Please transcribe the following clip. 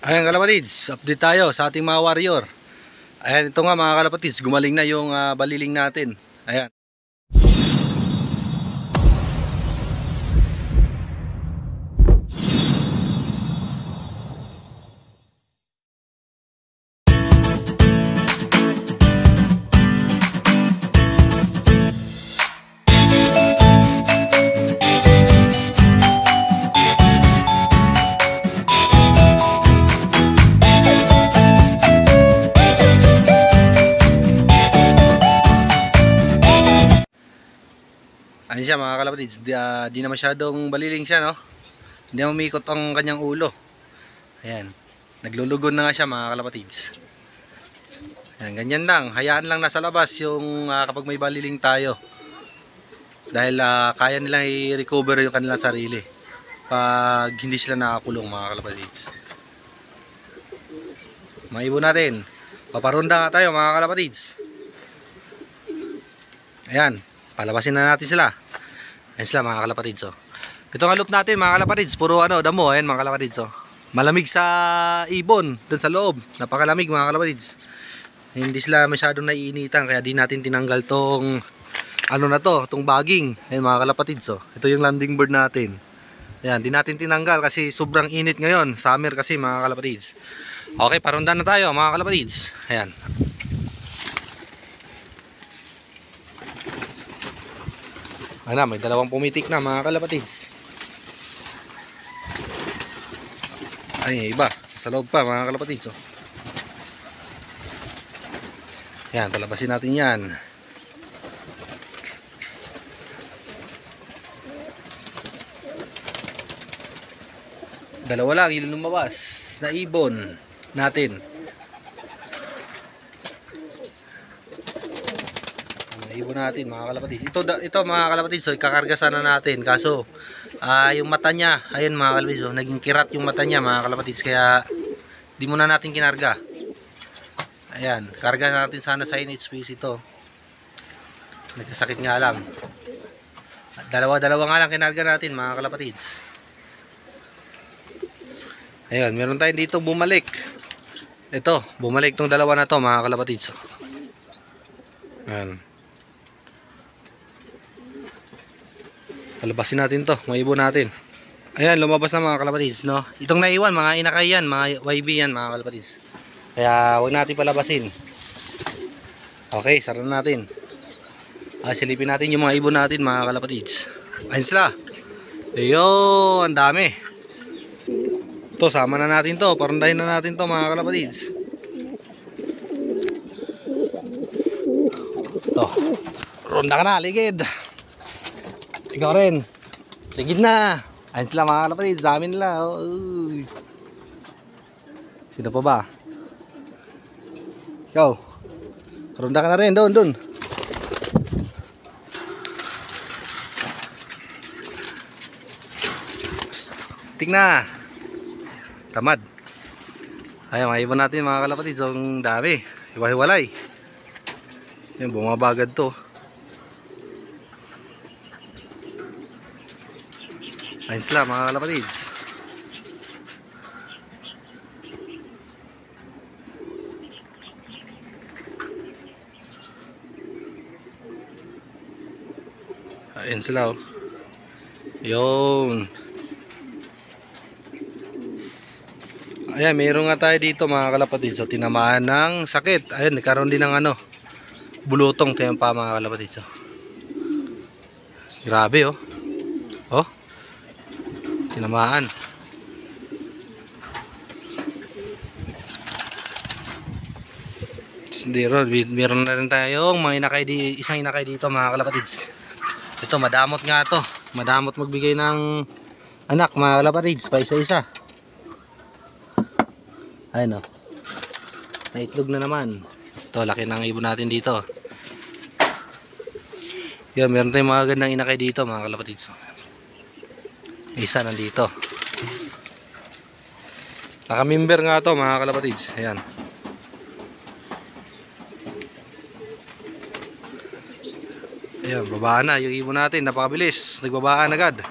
Ayan kalapatids, update tayo sa ating mga warrior. Ayan, ito nga mga kalapatids, gumaling na yung baliling natin. Ayan. Ayan siya mga kalapatids, di na masyadong baliling siya, no? Hindi na umikot ang kanyang ulo. Ayan, naglulugon na nga siya mga kalapatids. Ayan, ganyan lang, hayaan lang nasa labas yung kapag may baliling tayo. Dahil kaya nilang i-recover yung kanilang sarili pag hindi sila nakakulong mga kalapatids. Maibon natin, paparunda nga tayo mga kalapatids. Ayan, palabasin na natin sila. Ayan sila mga kalapatids, oh. Ito nga loop natin mga kalapatids, puro damo. Ayan mga kalapatids, oh. Malamig sa ibon dun sa loob, napakalamig mga kalapatids. Hindi sila masyadong naiinitan, kaya di natin tinanggal tong tong bagging. Ayan mga kalapatids, oh. Ito yung landing bird natin. Ayan, di natin tinanggal kasi sobrang init ngayon, summer kasi mga kalapatids. Okay, parundan na tayo mga kalapatids. Ayan. Ano, may dalawang pumitik na mga kalapatids. Ay, iba. Sa loob pa mga kalapatids, oh. Yan, palabasin natin yan. Dalawa lang yung lumabas na ibon natin. Ibon natin mga kalapatids. Ito mga kalapatids, so ikakarga sana natin. Kaso yung mata niya, ayun mga kalapatids, so, naging kirat yung mata niya mga kalapatids, kaya di muna natin kinarga. Ayan, karga natin sana sa init space ito. Nagkasakit nga lang. Dalawa nga lang kinarga natin mga kalapatids. Ayan, meron tayong dito bumalik. Ito, bumalik tong dalawa na to mga kalapatids. Ayan. Palabasin natin to, mga ibon natin. Ayan, lumabas na mga kalapatids, no? Itong naiwan, mga inakay yan, mga YB yan mga kalapatids. Kaya huwag natin palabasin. Okay, sara natin. Silipin natin yung mga ibon natin mga kalapatids. Ayun sila. Ayun, ang dami. Ito, sama na natin to, parandahin na natin to mga kalapatids. Ito, ronda ka na, ligid. Ikaw rin. Ligid na. Ayun sila mga kalapatids. Dami nila. Uy. Sino pa ba? Ikaw. Ronda ka na rin. Doon. Tik na. Tamad. Ayun, mga ibon natin mga kalapatids. Ang dami. Hiwa-hiwalay. Ayun, bumabagad to. Ayun sila mga kalapatids. Ayun sila, oh. Yun. Ayan, mayroon nga tayo dito mga kalapatids. So, tinamaan ng sakit. Ayun, nagkaroon din ng bulutong tayo pa mga kalapatids. So. Grabe, oh. Oh. Tinamaan. Meron na rin tayong isang inakay dito mga kalapatids. Ito, madamot nga to. Madamot magbigay ng anak mga kalapatids, pa isa-isa. Ayun, oh. May itlog na naman. Ito, laki ng ibon natin dito. Yan, meron tayong mga gandang inakay dito mga kalapatids. Isa nandito. Naka-member nga to mga kalapatids. Ayan. Ayan, babaan na yung ibon natin. Napakabilis. Nagbabaan agad.